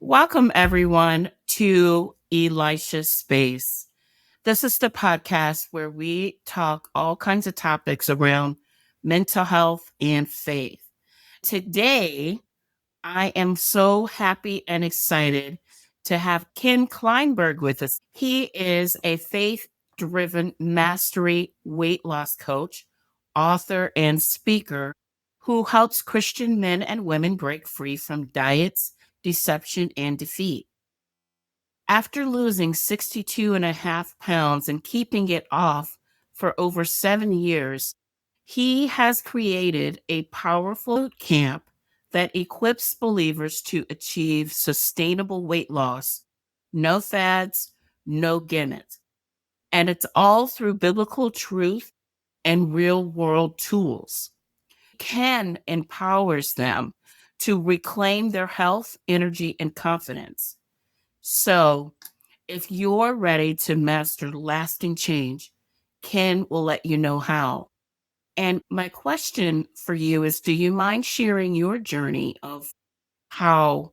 Welcome, everyone, to Elisha's Space. This is the podcast where we talk all kinds of topics around mental health and faith. Today, I am so happy and excited to have Ken Kleinberg with us. He is a faith driven mastery weight loss coach, author, and speaker who helps Christian men and women break free from diets, deception, and defeat. After losing 62 and a half pounds and keeping it off for over 7 years, he has created a powerful boot camp that equips believers to achieve sustainable weight loss. No fads, no gimmicks. And it's all through biblical truth and real world tools. Ken empowers them to reclaim their health, energy, and confidence. So, if you're ready to master lasting change, Ken will let you know how. And my question for you is, do you mind sharing your journey of how,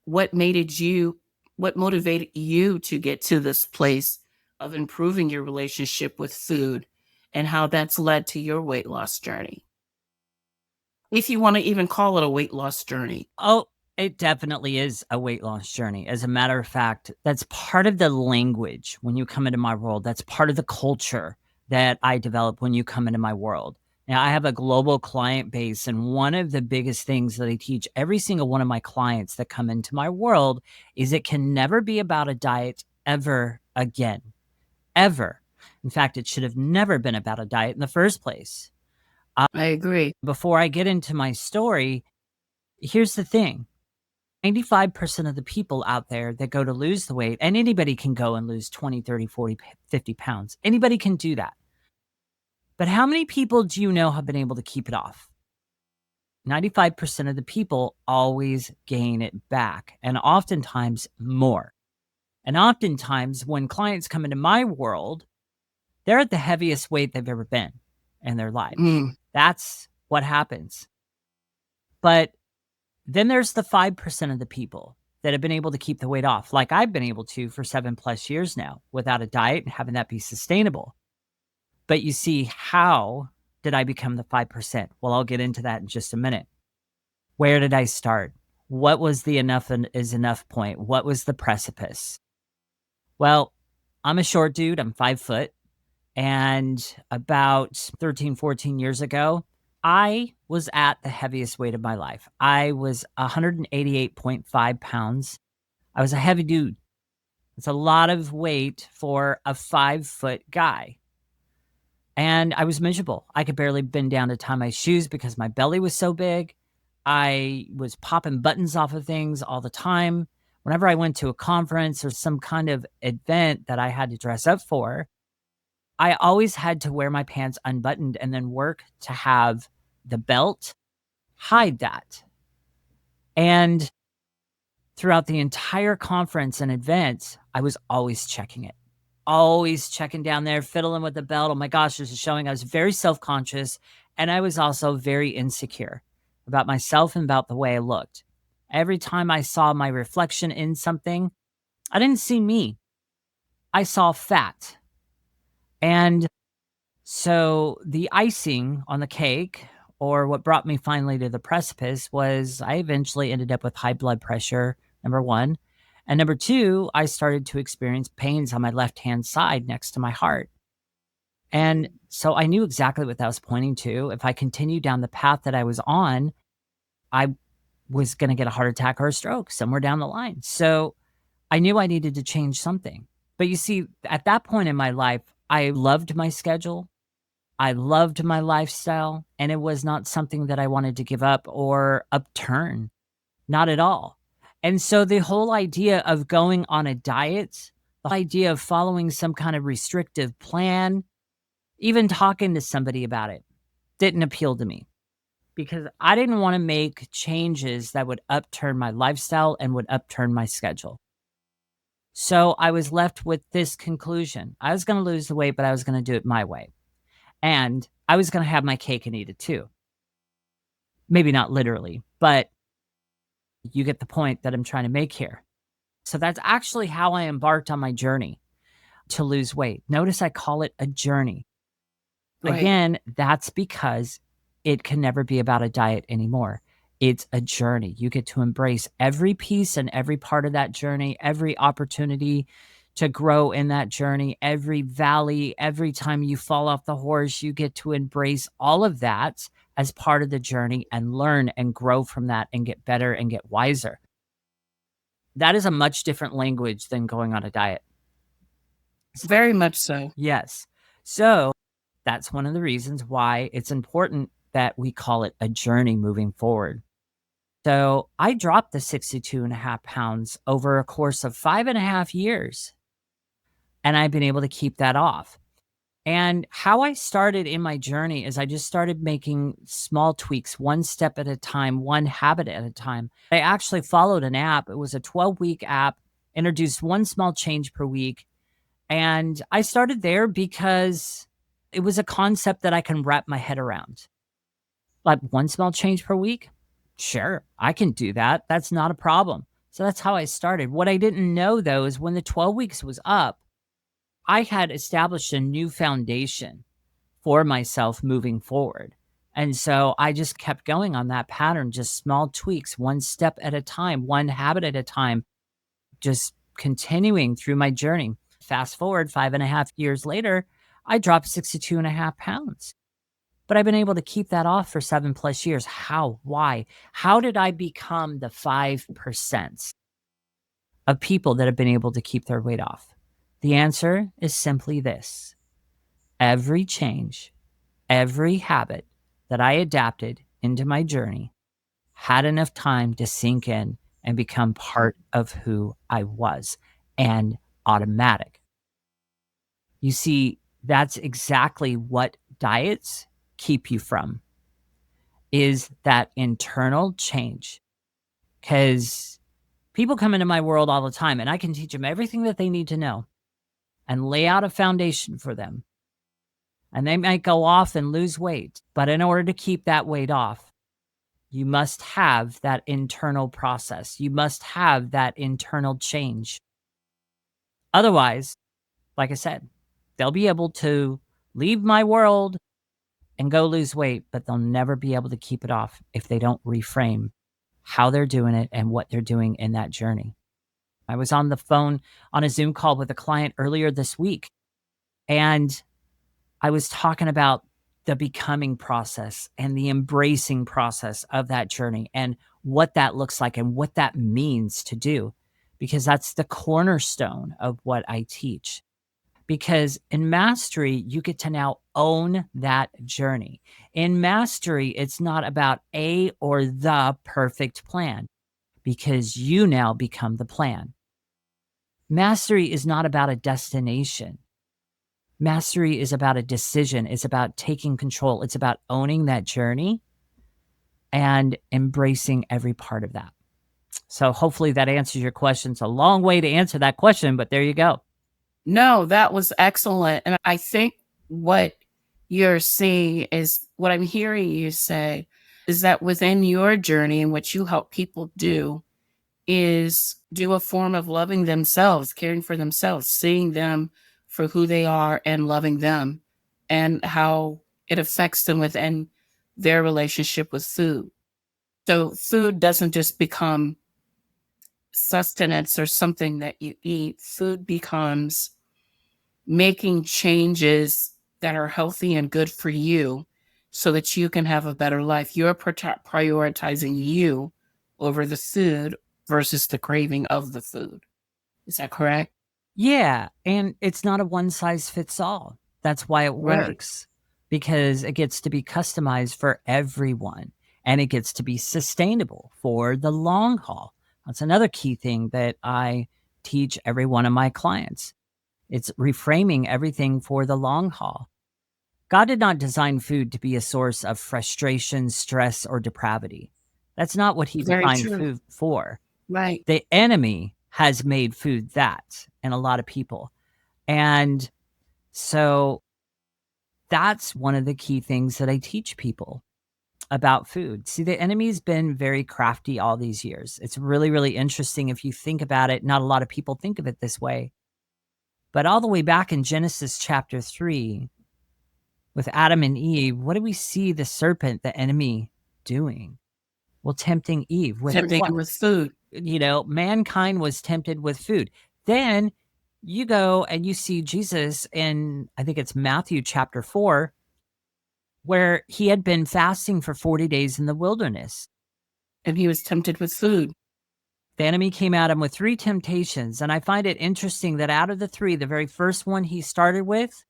what made you, what motivated you to get to this place of improving your relationship with food and how that's led to your weight loss journey? If you want to even call it a weight loss journey. Oh, it definitely is a weight loss journey. As a matter of fact, that's part of the language when you come into my world. That's part of the culture that I develop when you come into my world. Now, I have a global client base, and one of the biggest things that I teach every single one of my clients that come into my world is it can never be about a diet ever again. Ever. In fact, it should have never been about a diet in the first place. I agree. Before I get into my story, here's the thing. 95% of the people out there that go to lose the weight, and anybody can go and lose 20, 30, 40, 50 pounds. Anybody can do that. But how many people do you know have been able to keep it off? 95% of the people always gain it back, and oftentimes more. And oftentimes when clients come into my world, they're at the heaviest weight they've ever been in their life. That's what happens. But then there's the 5% of the people that have been able to keep the weight off, like I've been able to for 7+ years now without a diet and having that be sustainable. But you see, how did I become the 5%? Well, I'll get into that in just a minute. Where did I start? What was the enough is enough point? What was the precipice? Well, I'm a short dude. I'm 5 foot. And about 13, 14 years ago, I was at the heaviest weight of my life. I was 188.5 pounds. I was a heavy dude. It's a lot of weight for a 5-foot guy. And I was miserable. I could barely bend down to tie my shoes because my belly was so big. I was popping buttons off of things all the time. Whenever I went to a conference or some kind of event that I had to dress up for, I always had to wear my pants unbuttoned and then work to have the belt hide that. And throughout the entire conference and event, I was always checking it. Always checking down there, fiddling with the belt. Oh my gosh, this is showing. I was very self-conscious, and I was also very insecure about myself and about the way I looked. Every time I saw my reflection in something, I didn't see me. I saw fat. And so the icing on the cake, or what brought me finally to the precipice, was I eventually ended up with high blood pressure, number one. And number two, I started to experience pains on my left-hand side next to my heart. And so I knew exactly what that was pointing to. If I continued down the path that I was on, I was going to get a heart attack or a stroke somewhere down the line. So I knew I needed to change something. But you see, at that point in my life, I loved my schedule. I loved my lifestyle, and it was not something that I wanted to give up or upturn. Not at all. And so the whole idea of going on a diet, the idea of following some kind of restrictive plan, even talking to somebody about it, didn't appeal to me because I didn't want to make changes that would upturn my lifestyle and would upturn my schedule. So I was left with this conclusion. I was going to lose the weight, but I was going to do it my way. And I was going to have my cake and eat it too. Maybe not literally, but You get the point that I'm trying to make here. So that's actually how I embarked on my journey to lose weight. Notice I call it a journey. Right. Again, that's because it can never be about a diet anymore. It's a journey. You get to embrace every piece and every part of that journey, every opportunity to grow in that journey, every valley, every time you fall off the horse, you get to embrace all of that as part of the journey and learn and grow from that and get better and get wiser. That is a much different language than going on a diet. Very much so. Yes. So that's one of the reasons why it's important that we call it a journey moving forward. So I dropped the 62.5 pounds over a course of 5.5 years, and I've been able to keep that off. And how I started in my journey is I just started making small tweaks, one step at a time, one habit at a time. I actually followed an app. It was a 12-week app, introduced one small change per week. And I started there because it was a concept that I can wrap my head around. Like one small change per week? Sure, I can do that. That's not a problem. So that's how I started. What I didn't know though is when the 12 weeks was up, I had established a new foundation for myself moving forward. And so I just kept going on that pattern, just small tweaks, one step at a time, one habit at a time, just continuing through my journey. Fast forward 5.5 years later, I dropped 62.5 pounds. But I've been able to keep that off for 7+ years. How? Why? How did I become the 5% of people that have been able to keep their weight off? The answer is simply this: every change, every habit that I adapted into my journey had enough time to sink in and become part of who I was and automatic. You see, that's exactly what diets keep you from, is that internal change. Because people come into my world all the time and I can teach them everything that they need to know and lay out a foundation for them. And they might go off and lose weight. But in order to keep that weight off, you must have that internal process. You must have that internal change. Otherwise, like I said, they'll be able to leave my world and go lose weight, but they'll never be able to keep it off if they don't reframe how they're doing it and what they're doing in that journey. I was on the phone on a Zoom call with a client earlier this week, and I was talking about the becoming process and the embracing process of that journey and what that looks like and what that means to do, because that's the cornerstone of what I teach. Because in mastery, you get to now own that journey. In mastery, it's not about a or the perfect plan, because you now become the plan. Mastery is not about a destination. Mastery is about a decision. It's about taking control. It's about owning that journey and embracing every part of that. So hopefully that answers your question. It's a long way to answer that question, but there you go. No, that was excellent. And I think what you're seeing is what I'm hearing you say is that within your journey and what you help people do is do a form of loving themselves, caring for themselves, seeing them for who they are and loving them and how it affects them within their relationship with food. So food doesn't just become sustenance or something that you eat. Food becomes making changes that are healthy and good for you so that you can have a better life. You're prioritizing you over the food versus the craving of the food. Is that correct? Yeah, and it's not a one size fits all. That's why it Right. works, because it gets to be customized for everyone and it gets to be sustainable for the long haul. That's another key thing that I teach every one of my clients. It's reframing everything for the long haul. God did not design food to be a source of frustration, stress, or depravity. That's not what he Very designed true. food for. Right. The enemy has made food that in a lot of people. And so that's one of the key things that I teach people. about food. See, the enemy's been very crafty all these years. It's really, really interesting if you think about it. Not a lot of people think of it this way. But all the way back in Genesis chapter 3, with Adam and Eve, what do we see the serpent, the enemy, doing? Well, tempting Eve with Tempting what? with food. Mankind was tempted with food. Then you go and you see Jesus in, I think it's Matthew chapter 4, where he had been fasting for 40 days in the wilderness. And he was tempted with food. The enemy came at him with 3 temptations. And I find it interesting that out of the 3, the very first one he started with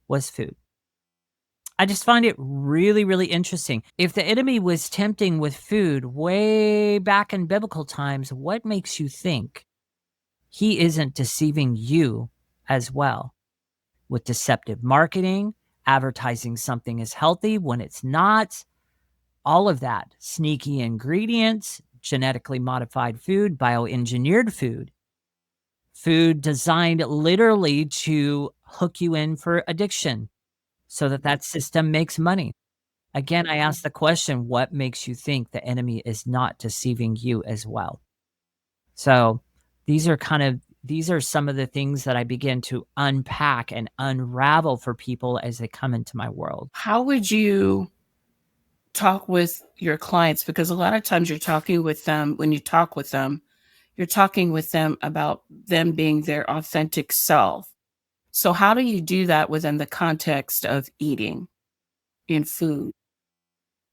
was food. I just find it really, really interesting. If the enemy was tempting with food way back in biblical times, what makes you think he isn't deceiving you as well with deceptive marketing, advertising something as healthy when it's not? All of that, sneaky ingredients, genetically modified food, bioengineered food, food designed literally to hook you in for addiction so that that system makes money. Again, I ask the question, what makes you think the enemy is not deceiving you as well? So these are some of the things that I begin to unpack and unravel for people as they come into my world. How would you talk with your clients? Because a lot of times you're talking with them, when you talk with them, you're talking with them about them being their authentic self. So how do you do that within the context of eating in food?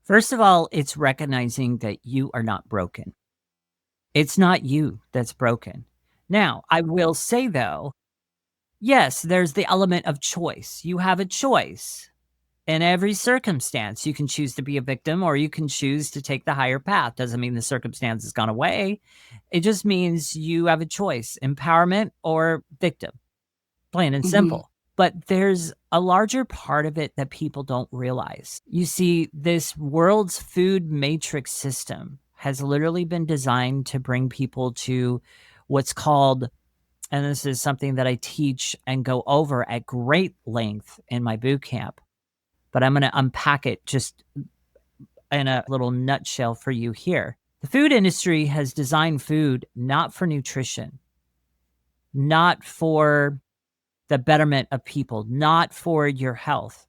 First of all, it's recognizing that you are not broken. It's not you that's broken. Now, I will say though, yes, there's the element of choice. You have a choice. In every circumstance, you can choose to be a victim or you can choose to take the higher path. Doesn't mean the circumstance has gone away. It just means you have a choice, empowerment or victim, plain and Mhm. simple. But there's a larger part of it that people don't realize. You see, this world's food matrix system has literally been designed to bring people to what's called, and this is something that I teach and go over at great length in my boot camp, but I'm going to unpack it just in a little nutshell for you here. The food industry has designed food not for nutrition, not for the betterment of people, not for your health.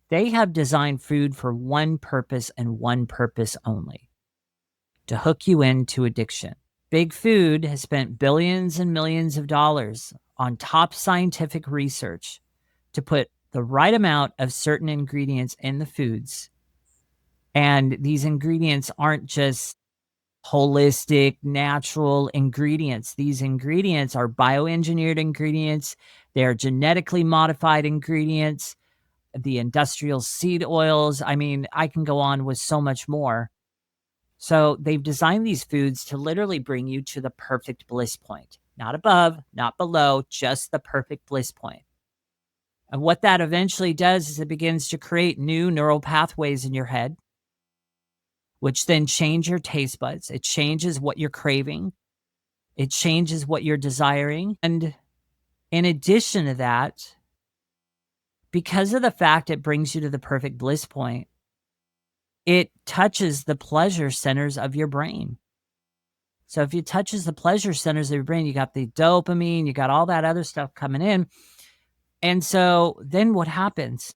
They have designed food for one purpose and one purpose only: to hook you into addiction. Big Food has spent billions and millions of dollars on top scientific research to put the right amount of certain ingredients in the foods. And these ingredients aren't just holistic, natural ingredients. These ingredients are bioengineered ingredients, they're genetically modified ingredients, the industrial seed oils. I mean, I can go on with so much more. So they've designed these foods to literally bring you to the perfect bliss point, not above, not below, just the perfect bliss point. And what that eventually does is it begins to create new neural pathways in your head, which then change your taste buds. It changes what you're craving. It changes what you're desiring. And in addition to that, because of the fact it brings you to the perfect bliss point, it touches the pleasure centers of your brain. So if it touches the pleasure centers of your brain, you got the dopamine, you got all that other stuff coming in. And so then what happens?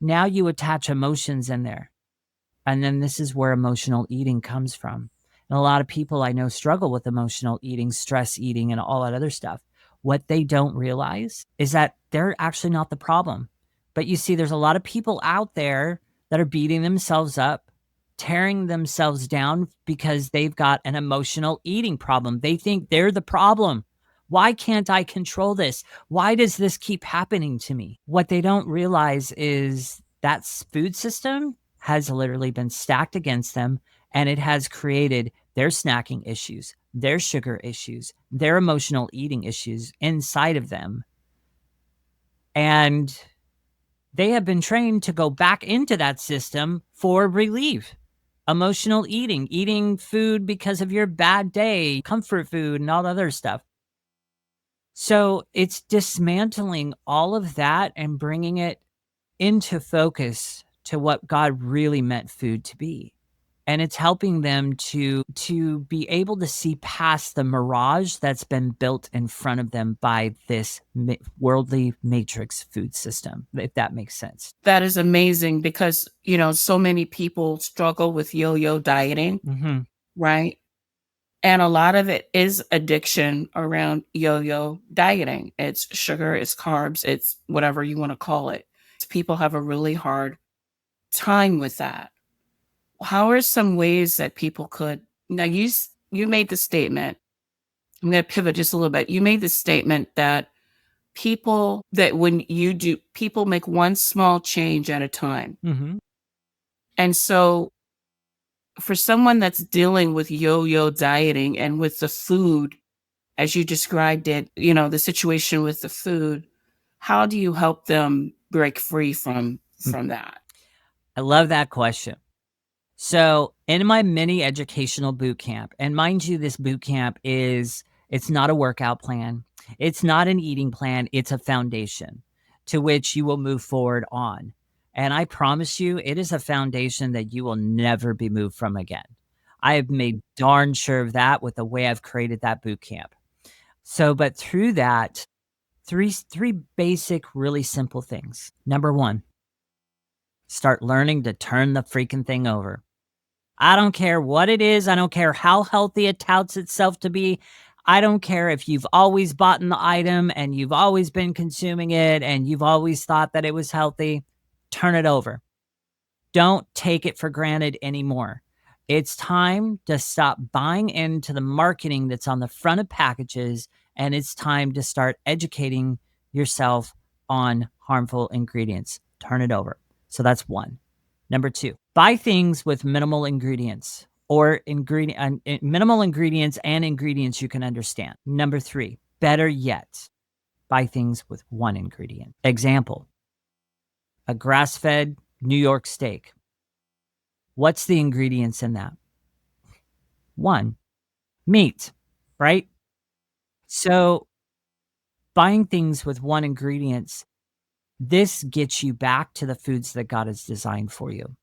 Now you attach emotions in there. And then this is where emotional eating comes from. And a lot of people I know struggle with emotional eating, stress eating, and all that other stuff. What they don't realize is that they're actually not the problem. But you see, there's a lot of people out there that are beating themselves up, tearing themselves down because they've got an emotional eating problem. They think they're the problem. Why can't I control this? Why does this keep happening to me? What they don't realize is that food system has literally been stacked against them, and it has created their snacking issues, their sugar issues, their emotional eating issues inside of them. And they have been trained to go back into that system for relief. Emotional eating, eating food because of your bad day, comfort food, and all the other stuff. So it's dismantling all of that and bringing it into focus to what God really meant food to be. And it's helping them to be able to see past the mirage that's been built in front of them by this worldly matrix food system, if that makes sense. That is amazing because, so many people struggle with yo-yo dieting, Mhm. right? And a lot of it is addiction around yo-yo dieting. It's sugar, it's carbs, it's whatever you want to call it. People have a really hard time with that. How are some ways that people could now you made the statement. I'm going to pivot just a little bit. You made the statement that people make one small change at a time. Mhm. And so for someone that's dealing with yo-yo dieting and with the food, as you described it, the situation with the food, how do you help them break free from that? I love that question. So, in my mini educational boot camp, and mind you, this boot camp it's not a workout plan. It's not an eating plan. It's a foundation to which you will move forward on. And I promise you, it is a foundation that you will never be moved from again. I have made darn sure of that with the way I've created that boot camp. So, but through that, three basic, really simple things. Number one, start learning to turn the freaking thing over. I don't care what it is. I don't care how healthy it touts itself to be. I don't care if you've always bought the item and you've always been consuming it and you've always thought that it was healthy. Turn it over. Don't take it for granted anymore. It's time to stop buying into the marketing that's on the front of packages, and it's time to start educating yourself on harmful ingredients. Turn it over. So that's one. Number two, buy things with minimal ingredients or minimal ingredients and ingredients you can understand. Number three, better yet, buy things with one ingredient. Example, a grass-fed New York steak. What's the ingredients in that? One, meat, right? So buying things with one ingredients, this gets you back to the foods that God has designed for you.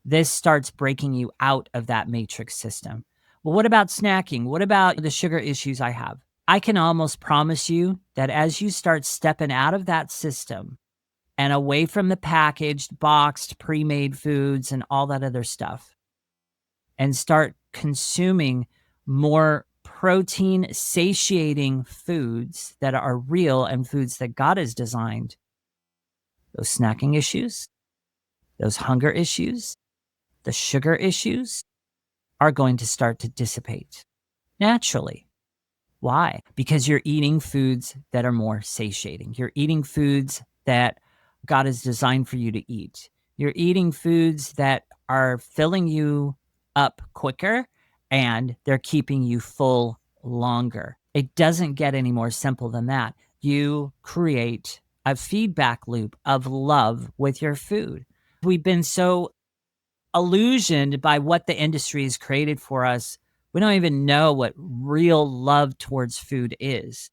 This starts breaking you out of that matrix system. Well, what about snacking? What about the sugar issues I have? I can almost promise you that as you start stepping out of that system and away from the packaged, boxed, pre-made foods and all that other stuff, and start consuming more protein satiating foods that are real and foods that God has designed, those snacking issues, those hunger issues, the sugar issues are going to start to dissipate naturally. Why? Because you're eating foods that are more satiating. You're eating foods that God has designed for you to eat. You're eating foods that are filling you up quicker and they're keeping you full longer. It doesn't get any more simple than that. You create a feedback loop of love with your food. We've been so illusioned by what the industry has created for us. We don't even know what real love towards food is.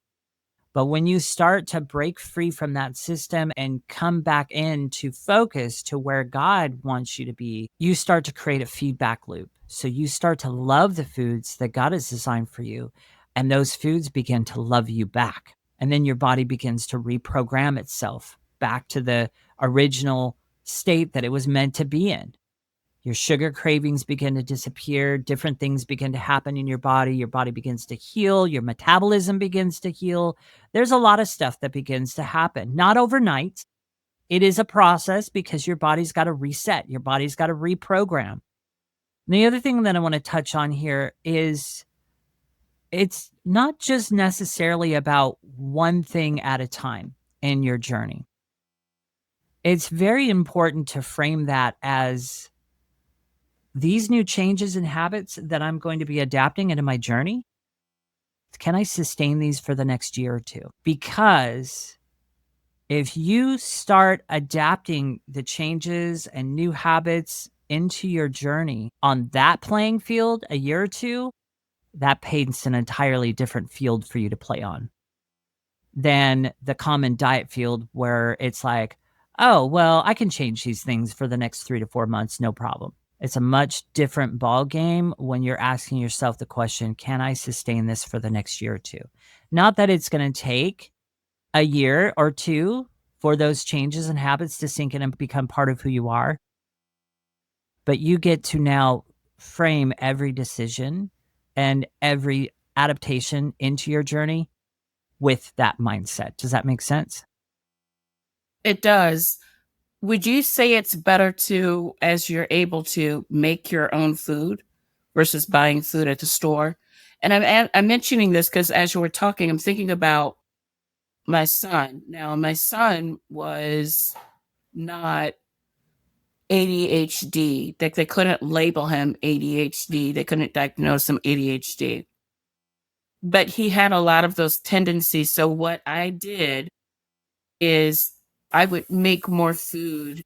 But when you start to break free from that system and come back into focus to where God wants you to be, you start to create a feedback loop. So you start to love the foods that God has designed for you, and those foods begin to love you back. And then your body begins to reprogram itself back to the original state that it was meant to be in. Your sugar cravings begin to disappear. Different things begin to happen in your body. Your body begins to heal. Your metabolism begins to heal. There's a lot of stuff that begins to happen. Not overnight. It is a process because your body's got to reset. Your body's got to reprogram. And the other thing that I want to touch on here is it's not just necessarily about one thing at a time in your journey. It's very important to frame that as these new changes and habits that I'm going to be adapting into my journey, can I sustain these for the next year or two? Because if you start adapting the changes and new habits into your journey on that playing field a year or two, that paints an entirely different field for you to play on than the common diet field where it's like, Oh, well, I can change these things for the next 3 to 4 months, no problem. It's a much different ball game when you're asking yourself the question, can I sustain this for the next year or 2? Not that it's gonna take a year or 2 for those changes and habits to sink in and become part of who you are, but you get to now frame every decision and every adaptation into your journey with that mindset. Does that make sense? It does. Would you say it's better to, as you're able to, make your own food versus buying food at the store? And I'm mentioning this because as you were talking, I'm thinking about my son. Now, my son was not ADHD. They couldn't label him ADHD. They couldn't diagnose him ADHD. But he had a lot of those tendencies. So what I did is I would make more food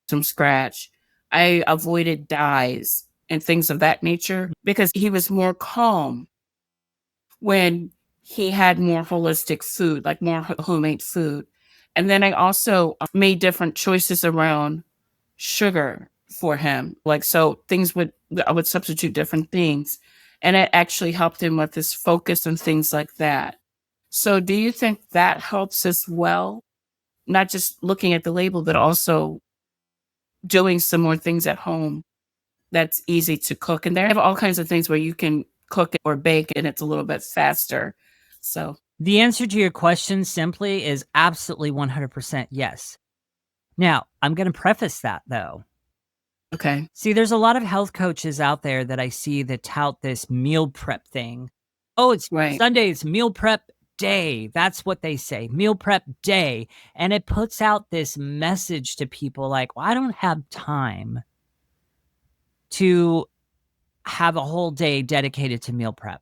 from scratch. I avoided dyes and things of that nature because he was more calm when he had more holistic food, like more homemade food. And then I also made different choices around sugar for him. Like, so things would, I would substitute different things. And it actually helped him with his focus and things like that. So do you think that helps as well? Not just looking at the label, but also doing some more things at home that's easy to cook. And they have all kinds of things where you can cook it or bake and it's a little bit faster. So, The answer to your question simply is absolutely 100% yes. Now, I'm going to preface that though. okay. See, there's a lot of health coaches out there that I see that tout this meal prep thing. Oh, it's Right. Sunday, it's meal prep day. That's what they say, meal prep day. And it puts out this message to people like, well, I don't have time to have a whole day dedicated to meal prep.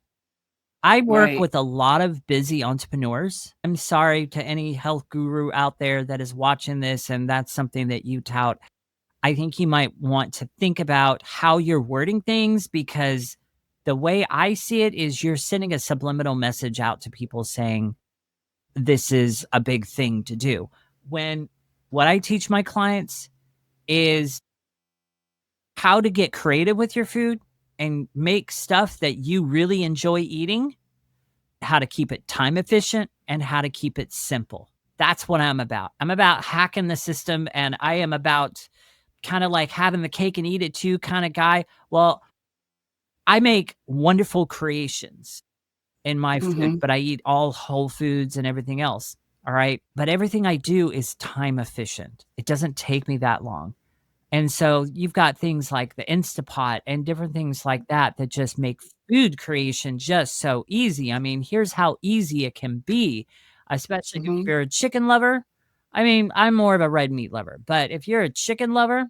I work Right. with a lot of busy entrepreneurs. I'm sorry to any health guru out there that is watching this and that's something that you tout. I think you might want to think about how you're wording things because the way I see it is you're sending a subliminal message out to people saying this is a big thing to do. When what I teach my clients is how to get creative with your food and make stuff that you really enjoy eating, how to keep it time efficient, and how to keep it simple. That's what I'm about. I'm about hacking the system and I am about kind of like having the cake and eat it too kind of guy. Well, I make wonderful creations in my food, Mm-hmm. but I eat all whole foods and everything else. All right. But everything I do is time efficient. It doesn't take me that long. And so you've got things like the Instapot and different things like that that just make food creation just so easy. I mean, here's how easy it can be, especially if Mm-hmm. you're a chicken lover. I mean, I'm more of a red meat lover, but if you're a chicken lover,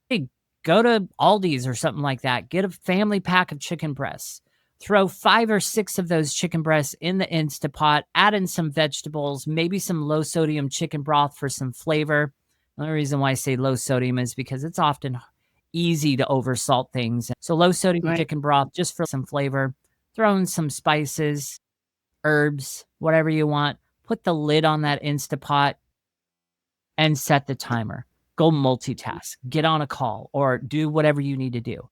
hey, go to Aldi's or something like that. Get a family pack of chicken breasts. Throw 5 or 6 of those chicken breasts in the Instapot, add in some vegetables, maybe some low sodium chicken broth for some flavor. The only reason why I say low sodium is because it's often easy to oversalt things. So low sodium Right. chicken broth just for some flavor. Throw in some spices, herbs, whatever you want. Put the lid on that Instapot and set the timer. Go multitask, get on a call, or do whatever you need to do.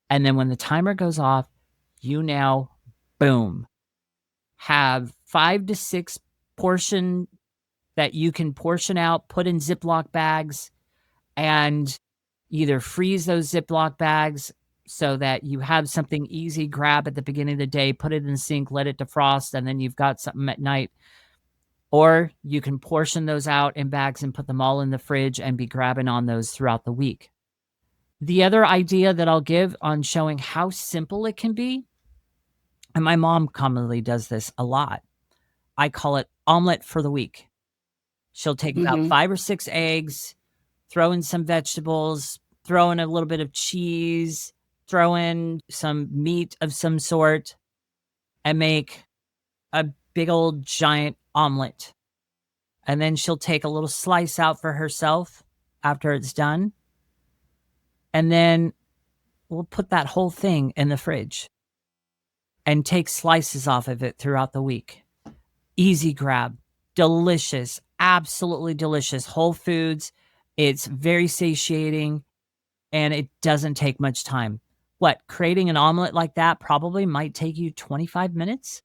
And then when the timer goes off, you now, boom, have 5 to 6 portion that you can portion out, put in Ziploc bags, and either freeze those Ziploc bags so that you have something easy grab at the beginning of the day, put it in the sink, let it defrost, and then you've got something at night. Or you can portion those out in bags and put them all in the fridge and be grabbing on those throughout the week. The other idea that I'll give on showing how simple it can be, and my mom commonly does this a lot, I call it omelet for the week. She'll take about Mm-hmm. 5 or 6 eggs, throw in some vegetables, throw in a little bit of cheese, throw in some meat of some sort, and make a big old giant omelet. And then she'll take a little slice out for herself after it's done. And then we'll put that whole thing in the fridge and take slices off of it throughout the week. Easy grab, delicious, absolutely delicious. Whole foods. It's very satiating and it doesn't take much time. What, creating an omelet like that probably might take you 25 minutes?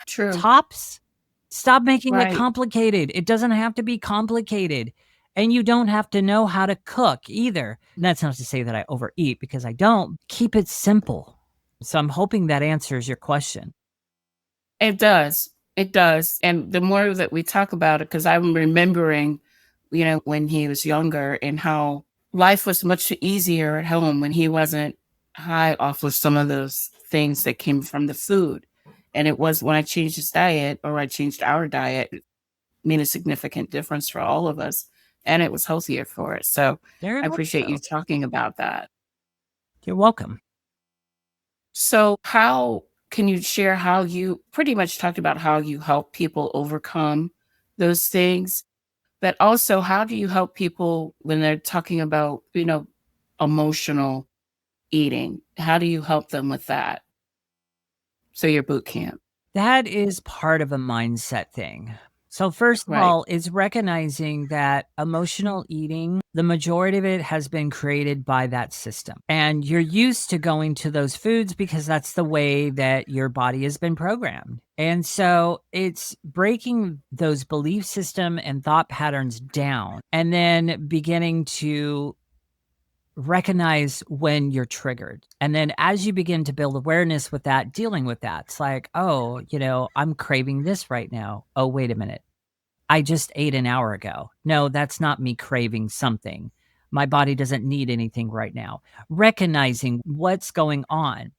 True. Tops? Stop making it Right. complicated. It doesn't have to be complicated. And you don't have to know how to cook either. And that's not to say that I overeat because I don't. Keep it simple. So I'm hoping that answers your question. It does. It does. And the more that we talk about it, because I'm remembering, when he was younger and how life was much easier at home when he wasn't high off of some of those things that came from the food. And it was when I changed his diet or I changed our diet, it made a significant difference for all of us. And it was healthier for us. So Very I much appreciate you so. talking about that. You're welcome. So, how can you share how you pretty much talked about how you help people overcome those things, but also how do you help people when they're talking about, emotional eating? How do you help them with that? So, your boot camp, That is part of a mindset thing. So, first of right? all, is recognizing that emotional eating, the majority of it has been created by that system. And you're used to going to those foods because that's the way that your body has been programmed. And so it's breaking those belief system and thought patterns down and then beginning to recognize when you're triggered. And then as you begin to build awareness with that, dealing with that, it's like, oh, I'm craving this right now. Oh, wait a minute. I just ate an hour ago. No, that's not me craving something. My body doesn't need anything right now. Recognizing what's going on.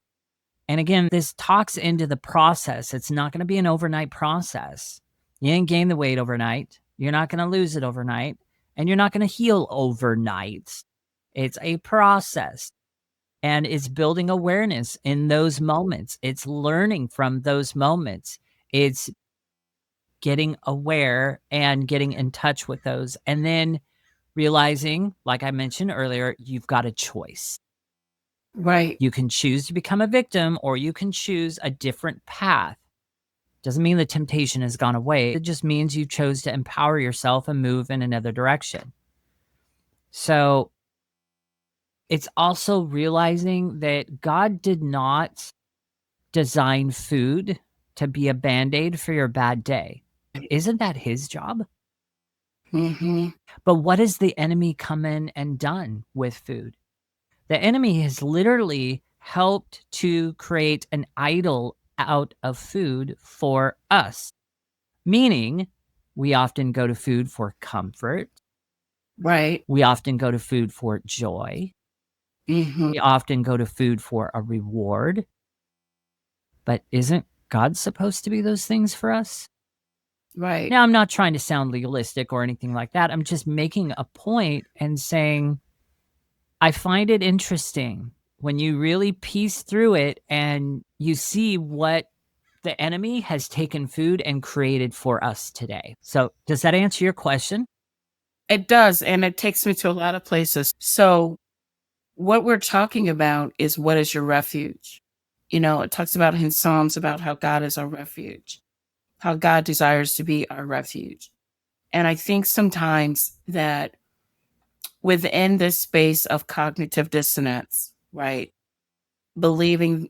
And again, this talks into the process. It's not going to be an overnight process. You didn't gain the weight overnight. You're not going to lose it overnight. And you're not going to heal overnight. It's a process and it's building awareness in those moments. It's learning from those moments. It's getting aware and getting in touch with those. And then realizing, like I mentioned earlier, you've got a choice. Right, You can choose to become a victim or you can choose a different path. Doesn't mean the temptation has gone away. It just means you chose to empower yourself and move in another direction. So it's also realizing that God did not design food to be a band-aid for your bad day. Isn't that his job? hmm, But what has the enemy come in and done with food? The enemy has literally helped to create an idol out of food for us, meaning we often go to food for comfort. right, We often go to food for joy. hmm, We often go to food for a reward. But isn't God supposed to be those things for us? right. Now, I'm not trying to sound legalistic or anything like that. I'm just making a point and saying, I find it interesting when you really piece through it and you see what the enemy has taken food and created for us today. So, does that answer your question? It does, and it takes me to a lot of places. So, what we're talking about is what is your refuge? It talks about in Psalms about how God is our refuge, how God desires to be our refuge. And I think sometimes that within this space of cognitive dissonance, right, believing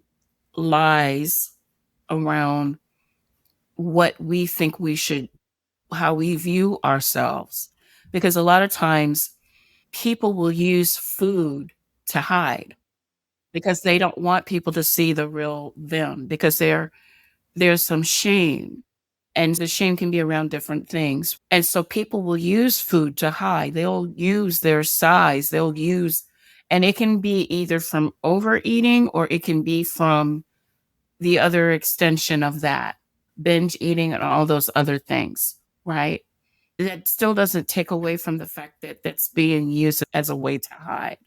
lies around what we think we should, how we view ourselves, because a lot of times people will use food to hide because they don't want people to see the real them because there's some shame, and the shame can be around different things. And so people will use food to hide. They'll use their size. And it can be either from overeating or it can be from the other extension of that, binge eating and all those other things, right? That still doesn't take away from the fact that that's being used as a way to hide,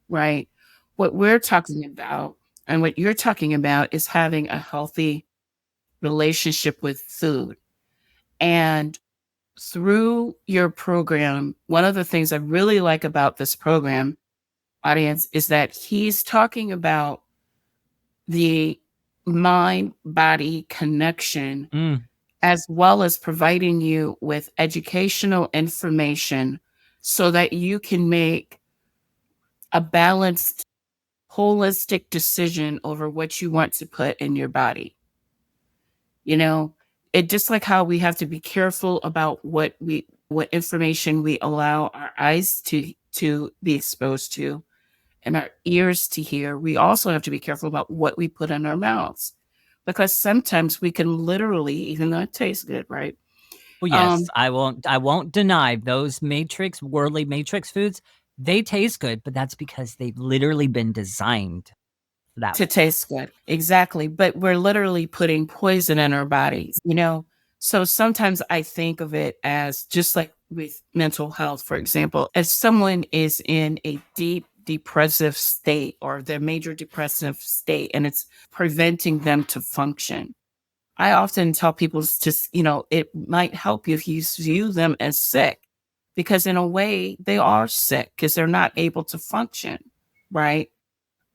right? What we're talking about and what you're talking about is having a healthy relationship with food. And through your program, one of the things I really like about this program, audience, is that he's talking about the mind body connection Mm, as well as providing you with educational information so that you can make a balanced, holistic decision over what you want to put in your body. You know, it just like how we have to be careful about what information we allow our eyes to be exposed to and our ears to hear. We also have to be careful about what we put in our mouths because sometimes we can literally, even though it tastes good, right? Well, yes, Um, I won't deny those worldly matrix foods, they taste good, but that's because they've literally been designed that to way. taste good. Exactly. But we're literally putting poison in our bodies, you know? So sometimes I think of it as just like with mental health, for example, if someone is in a deep depressive state or their major depressive state and it's preventing them to function. I often tell people it's just, it might help you if you view them as sick because in a way they are sick because they're not able to function, right?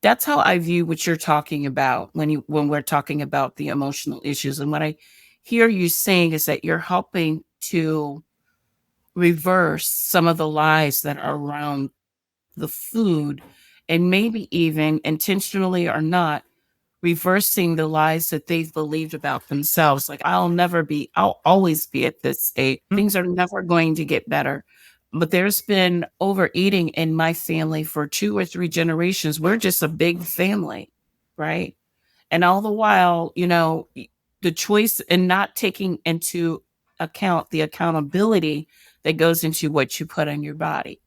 That's how I view what you're talking about when we're talking about the emotional issues. And what I hear you saying is that you're helping to reverse some of the lies that are around the food and maybe even intentionally or not reversing the lies that they've believed about themselves. Like, I'll always be at this state. Mm, Things are never going to get better. But there's been overeating in my family for 2 or 3 generations. We're just a big family, right? And all the while, the choice and not taking into account the accountability that goes into what you put on your body,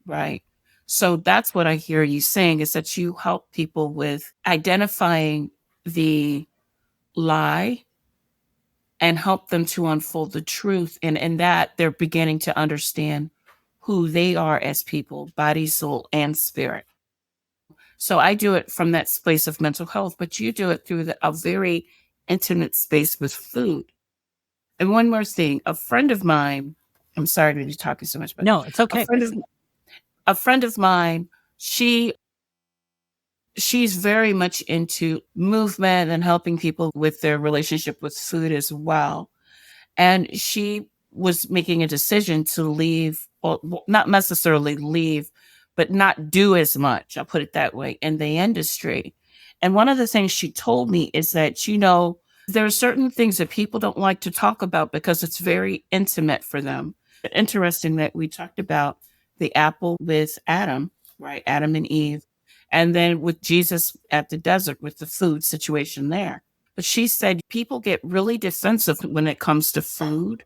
right? So that's what I hear you saying is that you help people with identifying the lie and help them to unfold the truth. And in that, they're beginning to understand who they are as people, body, soul, and spirit. So I do it from that space of mental health, but you do it through a very intimate space with food. And one more thing, a friend of mine, I'm sorry to be talking so much, but no, it's a okay. friend of a friend of mine, she's very much into movement and helping people with their relationship with food as well. And she was making a decision to leave, well, not necessarily leave, but not do as much, I'll put it that way, in the industry. And one of the things she told me is that, there are certain things that people don't like to talk about because it's very intimate for them. Interesting that we talked about the apple with Adam, right? Adam and Eve. And then with Jesus at the desert with the food situation there. But she said people get really defensive when it comes to food,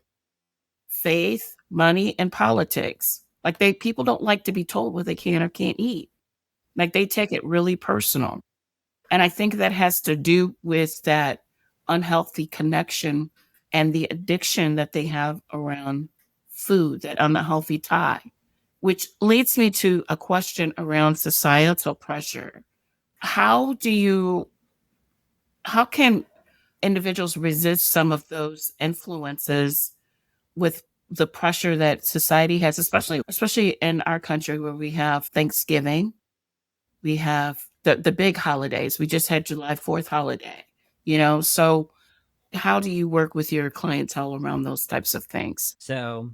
faith, money, and politics. Like people don't like to be told what they can or can't eat. Like they take it really personal. And I think that has to do with that unhealthy connection and the addiction that they have around food, that unhealthy tie, which leads me to a question around societal pressure. How do you, how can individuals resist some of those influences with the pressure that society has, especially in our country where we have Thanksgiving, we have the big holidays. We just had July 4th holiday, so how do you work with your clientele around those types of things? So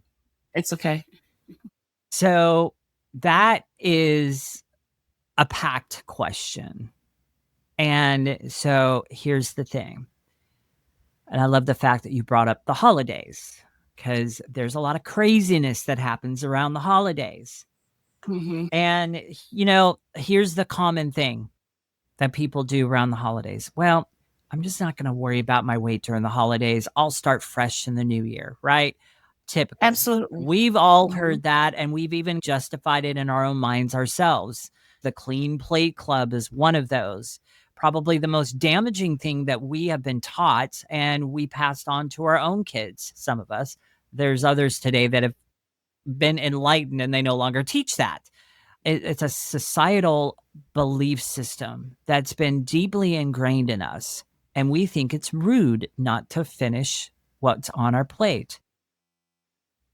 It's okay. so that is a packed question. And so here's the thing. And I love the fact that you brought up the holidays because there's a lot of craziness that happens around the holidays. Hmm. And, here's the common thing that people do around the holidays. Well, I'm just not going to worry about my weight during the holidays. I'll start fresh in the new year, right? Typical. Absolutely. We've all Hmm. heard that, and we've even justified it in our own minds ourselves. The Clean Plate Club is one of those. Probably the most damaging thing that we have been taught, and we passed on to our own kids, some of us. There's others today that have been enlightened and they no longer teach that. It's a societal belief system that's been deeply ingrained in us. And we think it's rude not to finish what's on our plate.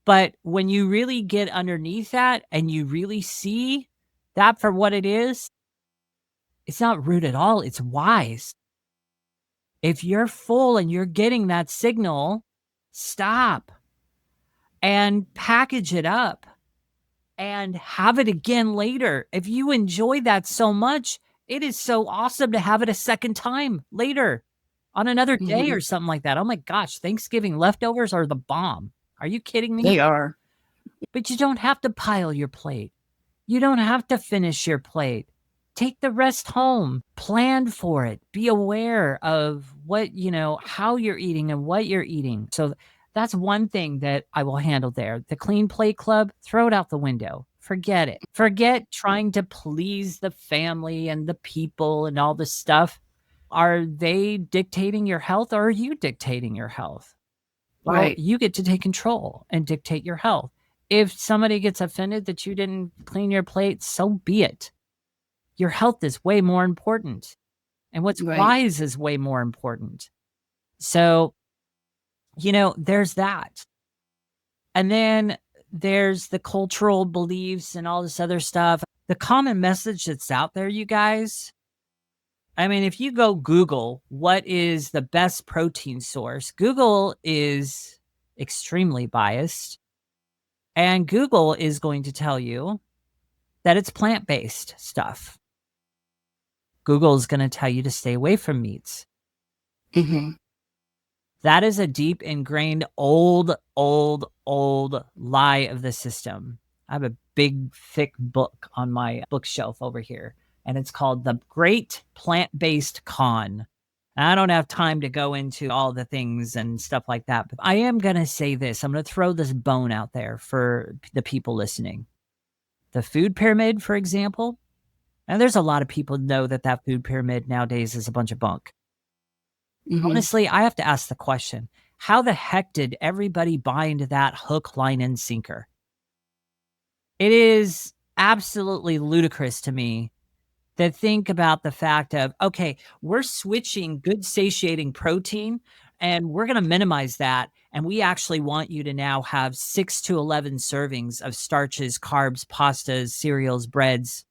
But when you really get underneath that and you really see that for what it is, it's not rude at all. It's wise. If you're full and you're getting that signal, Stop and package it up and have it again later. If you enjoy that so much, it is so awesome to have it a second time later on another day Mhm. or something like that. Oh my gosh, Thanksgiving leftovers are the bomb. Are you kidding me? They are. But you don't have to pile your plate. You don't have to finish your plate. Take the rest home. Plan for it. Be aware of what, how you're eating and what you're eating. So that's one thing that I will handle there. The Clean Plate Club, throw it out the window. Forget it. Forget trying to please the family and the people and all this stuff. Are they dictating your health or are you dictating your health? Well, Right. you get to take control and dictate your health. If somebody gets offended that you didn't clean your plate, so be it. Your health is way more important, and what's Right. wise is way more important. So, there's that. And then there's the cultural beliefs and all this other stuff. The common message that's out there, you guys, I mean, if you go Google what is the best protein source, Google is extremely biased. And Google is going to tell you that it's plant-based stuff. Google is going to tell you to stay away from meats. Mhm. That is a deep ingrained old, old, old lie of the system. I have a big, thick book on my bookshelf over here, and it's called The Great Plant-Based Con. I don't have time to go into all the things and stuff like that, but I am going to say this. I'm going to throw this bone out there for the people listening. The food pyramid, for example, and there's a lot of people know that that food pyramid nowadays is a bunch of bunk. Mhm. Honestly, I have to ask the question, how the heck did everybody buy into that hook, line, and sinker? It is absolutely ludicrous to me to think about the fact of, okay, we're switching good satiating protein and we're going to minimize that. And we actually want you to now have 6 to 11 servings of starches, carbs, pastas, cereals, breads.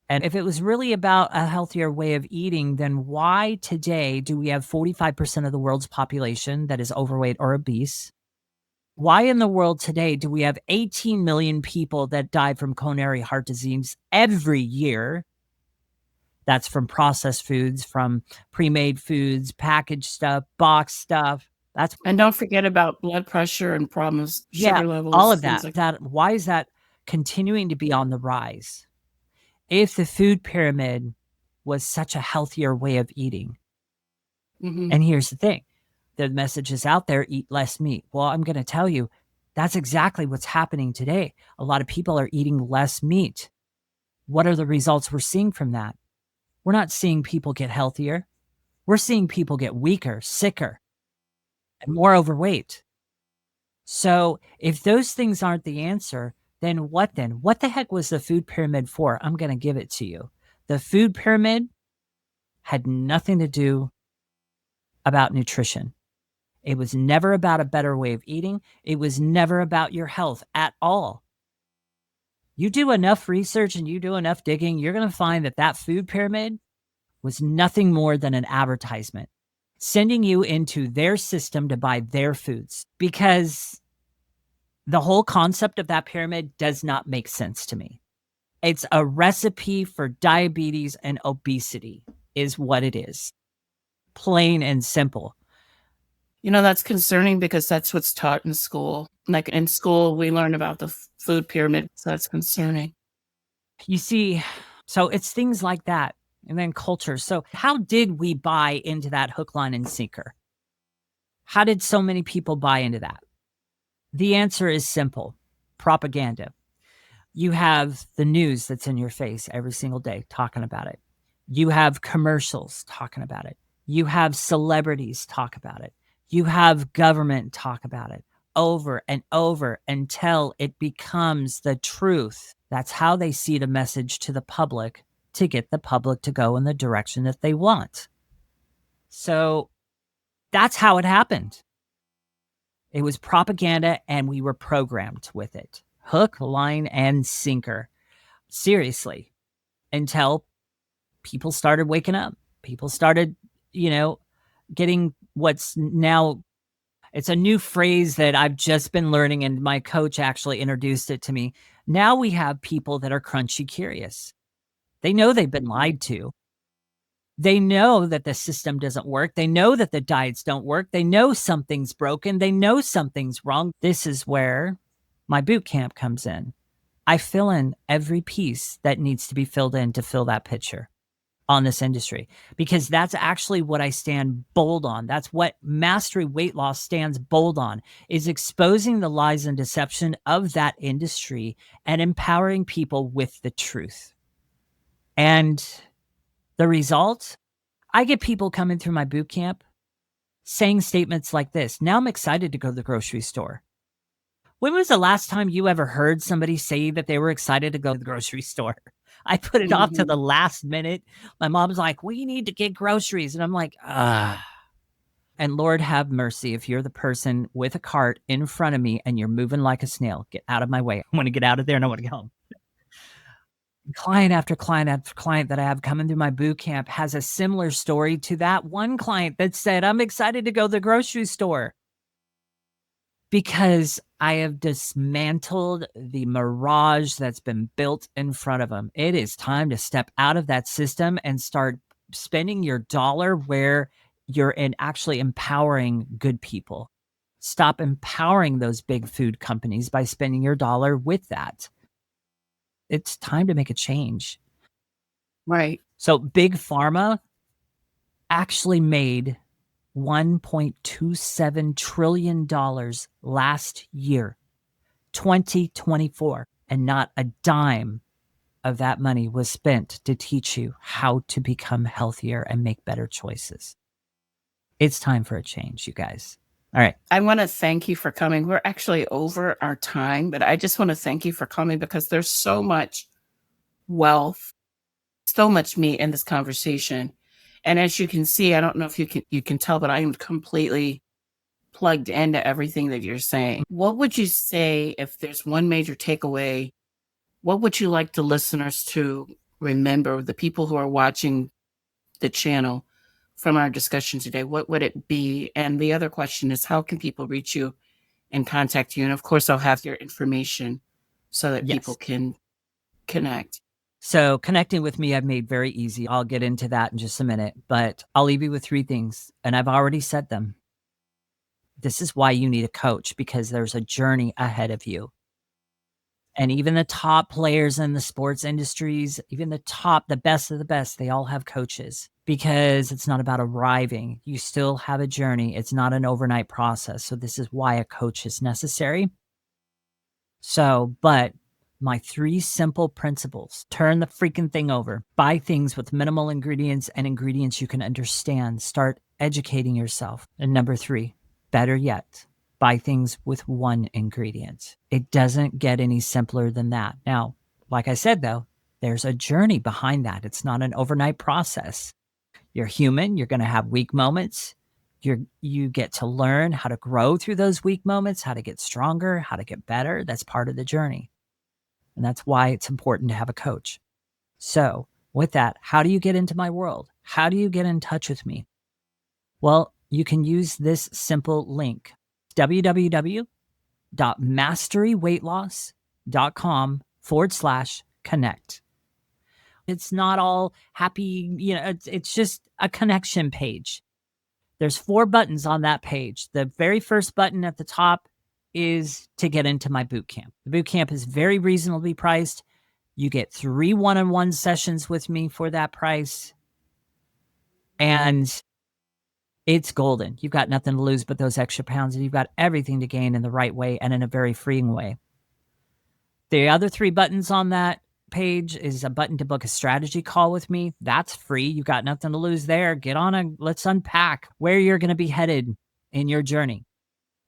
And if it was really about a healthier way of eating, then why today do we have 45% of the world's population that is overweight or obese? Why in the world today do we have 18 million people that die from coronary heart disease every year? That's from processed foods, from pre-made foods, packaged stuff, boxed stuff. That's And don't forget about blood pressure and problems, yeah, sugar all levels, of things that. like. Why is that continuing to be on the rise? If the food pyramid was such a healthier way of eating. Mhm. And here's the thing, the message is out there, eat less meat. Well, I'm going to tell you, that's exactly what's happening today. A lot of people are eating less meat. What are the results we're seeing from that? We're not seeing people get healthier. We're seeing people get weaker, sicker, and more overweight. So if those things aren't the answer, then what then? What the heck was the food pyramid for? I'm going to give it to you. The food pyramid had nothing to do about nutrition. It was never about a better way of eating. It was never about your health at all. You do enough research and you do enough digging, you're going to find that that food pyramid was nothing more than an advertisement, sending you into their system to buy their foods, because the whole concept of that pyramid does not make sense to me. It's a recipe for diabetes and obesity, is what it is. Plain and simple. That's concerning because that's what's taught in school. Like in school, we learn about the food pyramid, so that's concerning. You see, so it's things like that. And then culture. So, how did we buy into that hook, line, and sinker? How did so many people buy into that? The answer is simple: propaganda. You have the news that's in your face every single day talking about it. You have commercials talking about it. You have celebrities talk about it. You have government talk about it over and over until it becomes the truth. That's how they see the message to the public to get the public to go in the direction that they want. So that's how it happened. It was propaganda and we were programmed with it. Hook, line, and sinker. Seriously, until people started waking up. People started, you know, getting what's now It's a new phrase that I've just been learning, and my coach actually introduced it to me. Now we have people that are crunchy curious. They know they've been lied to. They know that the system doesn't work. They know that the diets don't work. They know something's broken. They know something's wrong. This is where my boot camp comes in. I fill in every piece that needs to be filled in to fill that picture on this industry, because that's actually what I stand bold on. That's what Mastery Weight Loss stands bold on, is exposing the lies and deception of that industry and empowering people with the truth. And the result, I get people coming through my boot camp saying statements like this. Now I'm excited to go to the grocery store. When was the last time you ever heard somebody say that they were excited to go to the grocery store? I put it off to the last minute. My mom's like, we need to get groceries. And I'm like, ah. And Lord have mercy if you're the person with a cart in front of me and you're moving like a snail. Get out of my way. I want to get out of there and I want to go home. Client after client after client that I have coming through my boot camp has a similar story to that one client that said, I'm excited to go to the grocery store, because I have dismantled the mirage that's been built in front of them. It is time to step out of that system and start spending your dollar where you're actually empowering good people. Stop empowering those big food companies by spending your dollar with that. It's time to make a change. Right. So Big Pharma actually made $1.27 trillion last year, 2024, and not a dime of that money was spent to teach you how to become healthier and make better choices. It's time for a change, you guys. All right. I want to thank you for coming. We're actually over our time, but I just want to thank you for coming, because there's so much wealth, so much meat in this conversation. And as you can see, I don't know if you can tell, but I am completely plugged into everything that you're saying. What would you say, if there's one major takeaway, what would you like the listeners to remember, the people who are watching the channel, from our discussion today? What would it be? And the other question is, how can people reach you and contact you? And of course, I'll have your information so that people can connect. So connecting with me, I've made very easy. I'll get into that in just a minute, but I'll leave you with 3 things, and I've already said them. This is why you need a coach, because there's a journey ahead of you. And even the top players in the sports industries, even the best of the best, they all have coaches, because it's not about arriving. You still have a journey. It's not an overnight process. So this is why a coach is necessary. But my 3 simple principles: turn the freaking thing over, buy things with minimal ingredients and ingredients you can understand, start educating yourself. And number 3, better yet, buy things with 1 ingredient. It doesn't get any simpler than that. Now, like I said, though, there's a journey behind that. It's not an overnight process. You're human. You're going to have weak moments. You get to learn how to grow through those weak moments, how to get stronger, how to get better. That's part of the journey. And that's why it's important to have a coach. So with that, how do you get into my world? How do you get in touch with me? Well, you can use this simple link: www.masteryweightloss.com/connect. It's not all happy, it's just a connection page. There's 4 buttons on that page. The very first button at the top is to get into my boot camp. The boot camp is very reasonably priced. You get 3 one-on-one sessions with me for that price. And it's golden. You've got nothing to lose but those extra pounds, and you've got everything to gain in the right way and in a very freeing way. The other 3 buttons on that page is a button to book a strategy call with me. That's free. You've got nothing to lose there. Let's unpack where you're going to be headed in your journey.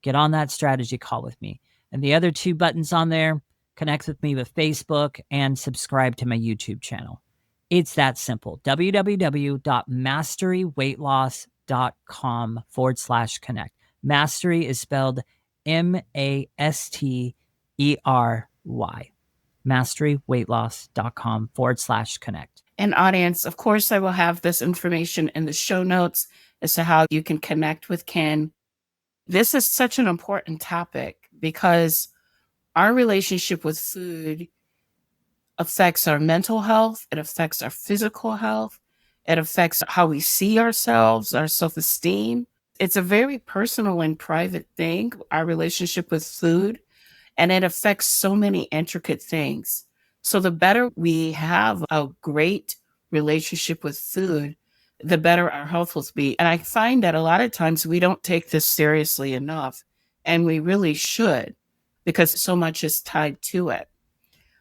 Get on that strategy call with me. And the other 2 buttons on there, connect with me with Facebook and subscribe to my YouTube channel. It's that simple. www.masteryweightloss.com/connect. Mastery is spelled Mastery. masteryweightloss.com/connect. And audience, of course, I will have this information in the show notes as to how you can connect with Ken. This is such an important topic because our relationship with food affects our mental health, it affects our physical health, it affects how we see ourselves, our self esteem. It's a very personal and private thing, our relationship with food, and it affects so many intricate things. So, the better we have a great relationship with food, the better our health will be. And I find that a lot of times we don't take this seriously enough, and we really should because so much is tied to it.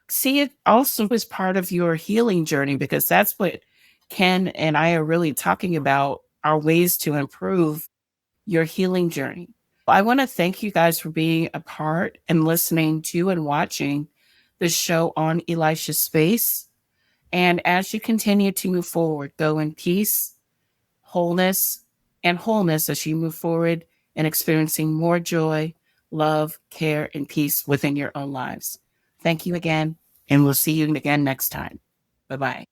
See it also as part of your healing journey because that's what Ken and I are really talking about are ways to improve your healing journey. I want to thank you guys for being a part and listening to and watching the show on Elisha's Space. And as you continue to move forward, go in peace, wholeness, and wholeness as you move forward and experiencing more joy, love, care, and peace within your own lives. Thank you again, and we'll see you again next time. Bye bye.